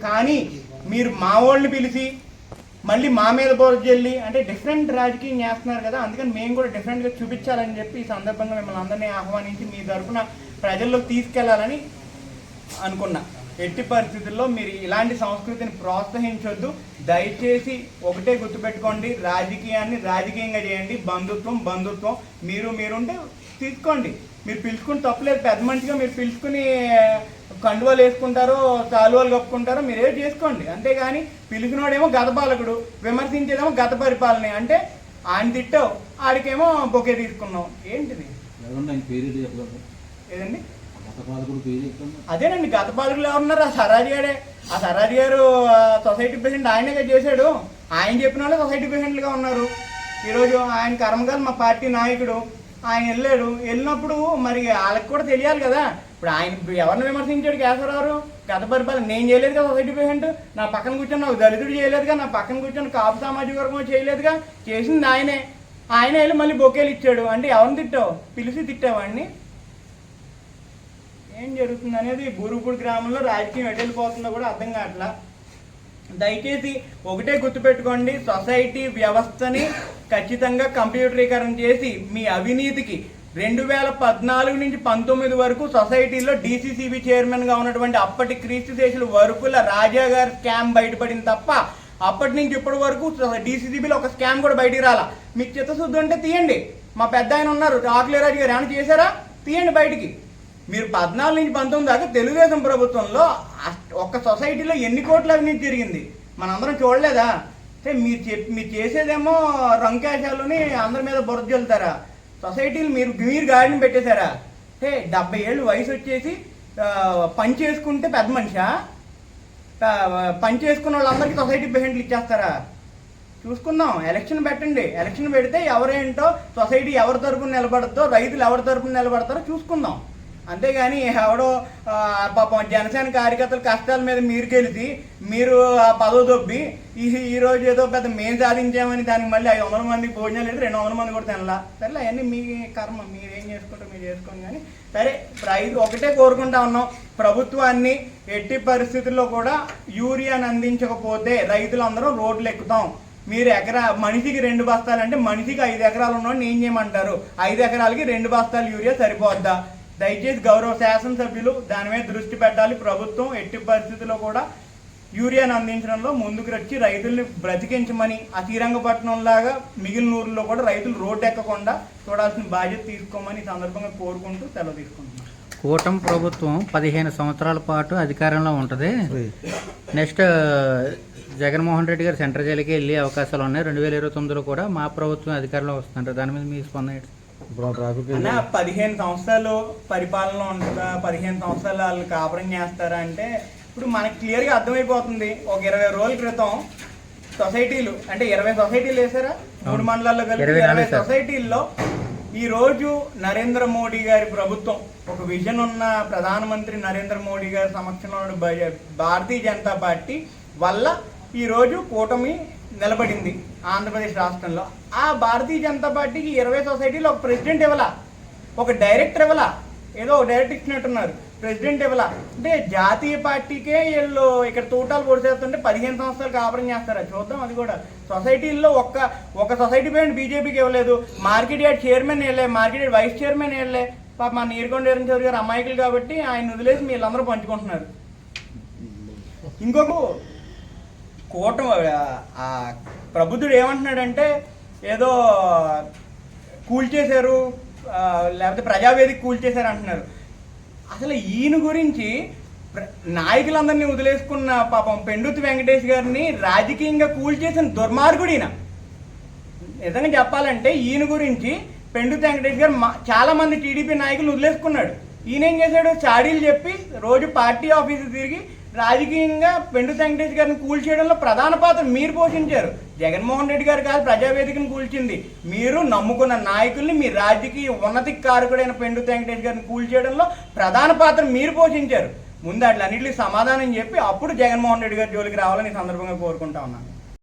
కానీ మీరు మా వాళ్ళని పిలిచి మళ్ళీ మా మీద బోర్జల్లి అంటే డిఫరెంట్ రాజకీయం చేస్తున్నారు కదా, అందుకని మేము కూడా డిఫరెంట్గా చూపించాలని చెప్పి ఈ సందర్భంగా మిమ్మల్ని అందరినీ ఆహ్వానించి మీ తరఫున ప్రజల్లోకి తీసుకెళ్లాలని అనుకున్నా. ఎట్టి పరిస్థితుల్లో మీరు ఇలాంటి సంస్కృతిని ప్రోత్సహించొద్దు. దయచేసి ఒకటే గుర్తుపెట్టుకోండి, రాజకీయాన్ని రాజకీయంగా చేయండి. బంధుత్వం మీరుంటే తీసుకోండి. మీరు పిలుచుకుని తప్పలేదు, పెద్ద మనిషిగా మీరు పిలుచుకుని కండువాలు వేసుకుంటారో తాలువాలు కప్పుకుంటారో మీరే చేసుకోండి. అంతేగాని పిలిచినోడేమో గత పాలకుడు, విమర్శించేదేమో గత పరిపాలన. అంటే ఆయన తిట్టావు, ఆడికేమో బొకే తీసుకున్నావు. ఏంటిది ఏదండి? అదేనండి, గత పాలకులు ఎవరున్నారు? ఆ సరాజీ గారే. ఆ సరాజీ గారు సొసైటీ ప్రెసిడెంట్ ఆయనగా చేశాడు. ఆయన చెప్పిన వాళ్ళే సొసైటీ ప్రెసిడెంట్గా ఉన్నారు. ఈరోజు ఆయన కర్మగారు మా పార్టీ నాయకుడు. ఆయన వెళ్ళినప్పుడు మరి వాళ్ళకి కూడా తెలియాలి కదా. ఇప్పుడు ఆయన ఎవరిని విమర్శించాడు కేశవరావు? గత పరిపాలన నేను చేయలేదు కదా సొసైటీ ప్రెసిడెంట్. నా పక్కన కూర్చొని నాకు దళితుడు చేయలేదుగా, నా పక్కన కూర్చొని కాపు సామాజిక వర్గం చేయలేదుగా. చేసింది ఆయనే వెళ్ళి మళ్ళీ బొకేలు ఇచ్చాడు. అంటే ఎవరిని తిట్టావు? పిలిచి తిట్టావాడిని. ఏం జరుగుతుంది అనేది బూరుగుపూడి గ్రామంలో రాజకీయం ఎటెళ్ళిపోతుందో కూడా అర్థం కావట్లా. దయచేసి ఒకటే గుర్తుపెట్టుకోండి, సొసైటీ వ్యవస్థని ఖచ్చితంగా కంప్యూటరీకరణ చేసి మీ అవినీతికి 2014 నుంచి 19 వరకు సొసైటీలో డీసీసీబీ చైర్మన్గా ఉన్నటువంటి అప్పటి క్రీస్తుశేషులు వరకుల రాజా గారి స్కామ్ బయటపడింది తప్ప అప్పటి నుంచి ఇప్పటి వరకు డీసీసీబీలో ఒక స్కామ్ కూడా బయటికి రాలా. మీకు చిత్తశుద్ధి ఉంటే తీయండి. మా పెద్ద ఆయన ఉన్నారు ఆకులేరాజు గారు, ఏమైనా చేశారా? తీయండి బయటికి. మీరు 14 నుంచి 19 దాకా తెలుగుదేశం ప్రభుత్వంలో ఒక్క సొసైటీలో ఎన్ని కోట్ల అవినీతి జరిగింది మనందరం చూడలేదా? అంటే మీరు చేసేదేమో రంకేశాలని అందరి మీద బురద జల్లుతారా? సొసైటీలు మీరు గాడిని పెట్టేశారా? అంటే 70 ఏళ్ళు వయసు వచ్చేసి పని చేసుకుంటే పెద్ద మనిషా? పని చేసుకున్న వాళ్ళందరికీ సొసైటీ ప్రెసిడెంట్లు ఇచ్చేస్తారా? చూసుకుందాం. ఎలక్షన్ పెట్టండి. ఎలక్షన్ పెడితే ఎవరేంటో, సొసైటీ ఎవరి తరపున నిలబడద్దో, రైతులు ఎవరి తరపున నిలబడతారో చూసుకుందాం. అంతేగాని ఎవడో పాపం జనసేన కార్యకర్తల కష్టాల మీద మీరు గెలిచి మీరు ఆ పదవి దొబ్బి ఈరోజు ఏదో పెద్ద మేము సాధించామని దానికి మళ్ళీ 500 మందికి భోజనాలు లేదు, 200 మంది కూడా తినలా. సరే అవన్నీ మీ కర్మ, మీరేం చేసుకుంటారో మీరు చేసుకోండి. కానీ సరే, రైతు ఒకటే కోరుకుంటా ఉన్నాం, ప్రభుత్వాన్ని ఎట్టి పరిస్థితుల్లో కూడా యూరియాని అందించకపోతే రైతులందరూ రోడ్లు ఎక్కుతాం. మీరు మనిషికి 2 బస్తాలు అంటే మనిషికి 5 ఎకరాలు ఉన్నవాడిని ఏం చేయమంటారు? 5 ఎకరాలకి 2 బస్తాలు యూరియా సరిపోద్దా? దయచేసి గౌరవ శాసనసభ్యులు దాని మీద దృష్టి పెట్టాలి. ప్రభుత్వం ఎట్టి పరిస్థితుల్లో కూడా యూరియాను అందించడంలో ముందుకు వచ్చి రైతుల్ని బ్రతికించమని, ఆ శ్రీరంగపట్నం లాగా మిగిలిన ఊర్లో కూడా రైతులు రోడ్డు ఎక్కకుండా చూడాల్సిన బాధ్యత తీసుకోమని ఈ సందర్భంగా కోరుకుంటూ సెలవు తీసుకుంటున్నాం. కూటమి ప్రభుత్వం 15 సంవత్సరాల పాటు అధికారంలో ఉంటుంది. నెక్స్ట్ జగన్మోహన్ రెడ్డి గారు సెంట్రల్ జైలుకి వెళ్ళే అవకాశాలు ఉన్నాయి. 2029లో కూడా మా ప్రభుత్వం అధికారంలో వస్తుంటారు. దాని మీద మీ స్పందన? 15 సంవత్సరాలు పరిపాలన ఉంటుందా? 15 సంవత్సరాలు వాళ్ళు కాపురం చేస్తారా అంటే ఇప్పుడు మనకి క్లియర్గా అర్థమైపోతుంది. ఒక 20 రోజుల క్రితం సొసైటీలు అంటే 20 సొసైటీలు వేసారా? 3 మండలాల్లో కలిపి 20 సొసైటీల్లో ఈరోజు నరేంద్ర మోడీ గారి ప్రభుత్వం, ఒక విజన్ ఉన్న ప్రధానమంత్రి నరేంద్ర మోడీ గారి సమక్షంలో భారతీయ జనతా పార్టీ వల్ల ఈరోజు కూటమి నిలబడింది ఆంధ్రప్రదేశ్ రాష్ట్రంలో. ఆ భారతీయ జనతా పార్టీకి 20 సొసైటీలో ఒక ప్రెసిడెంట్ ఇవ్వాలా, ఒక డైరెక్టర్ ఇవ్వాలా, ఏదో ఒక డైరెక్టర్ ఇచ్చినట్టున్నారు, ప్రెసిడెంట్ ఇవ్వాలా. అంటే జాతీయ పార్టీకే వీళ్ళు ఇక్కడ తూటాలు పొడిచేస్తుంటే 15 సంవత్సరాలు కాపురం చేస్తారా? చూద్దాం. అది కూడా సొసైటీల్లో ఒక సొసైటీ పేరు బీజేపీకి ఇవ్వలేదు. మార్కెట్ యార్డ్ చైర్మన్ వెళ్ళే, మార్కెట్ యార్డ్ వైస్ చైర్మన్ వెళ్ళే. పాప మా నీరుకొండ చౌదరి గారు అమాయకులు కాబట్టి ఆయన వదిలేసి వీళ్ళందరూ పంచుకుంటున్నారు. ఇంకొక కూటమి ప్రబుద్ధుడు ఏమంటున్నాడంటే ఏదో కూల్చేశారు, లేకపోతే ప్రజావేదిక కూల్చేశారు అంటున్నారు. అసలు ఈయన గురించి నాయకులందరినీ వదిలేసుకున్న పాపం పెండుతి వెంకటేష్ గారిని రాజకీయంగా కూల్చేసిన దుర్మార్గుడు ఈయన. నిజంగా చెప్పాలంటే ఈయన గురించి పెండుతి వెంకటేష్ గారు చాలా మంది టీడీపీ నాయకులు వదిలేసుకున్నాడు. ఈయన ఏం చేశాడు? చాడీలు చెప్పి రోజు పార్టీ ఆఫీసు తిరిగి రాజకీయంగా పెండుతి వెంకటేష్ గారిని కూల్చేయడంలో ప్రధాన పాత్ర మీరు పోషించారు. జగన్మోహన్ రెడ్డి గారు కాదు ప్రజావేదికను కూల్చింది, మీరు నమ్ముకున్న నాయకుల్ని, మీ రాజకీయ ఉన్నతి కారకుడైన పెండుతి వెంకటేష్ గారిని కూల్చేయడంలో ప్రధాన పాత్ర మీరు పోషించారు. ముందు అట్లన్నింటికి సమాధానం చెప్పి అప్పుడు జగన్మోహన్ రెడ్డి గారి జోలికి రావాలని ఈ సందర్భంగా కోరుకుంటా ఉన్నాను.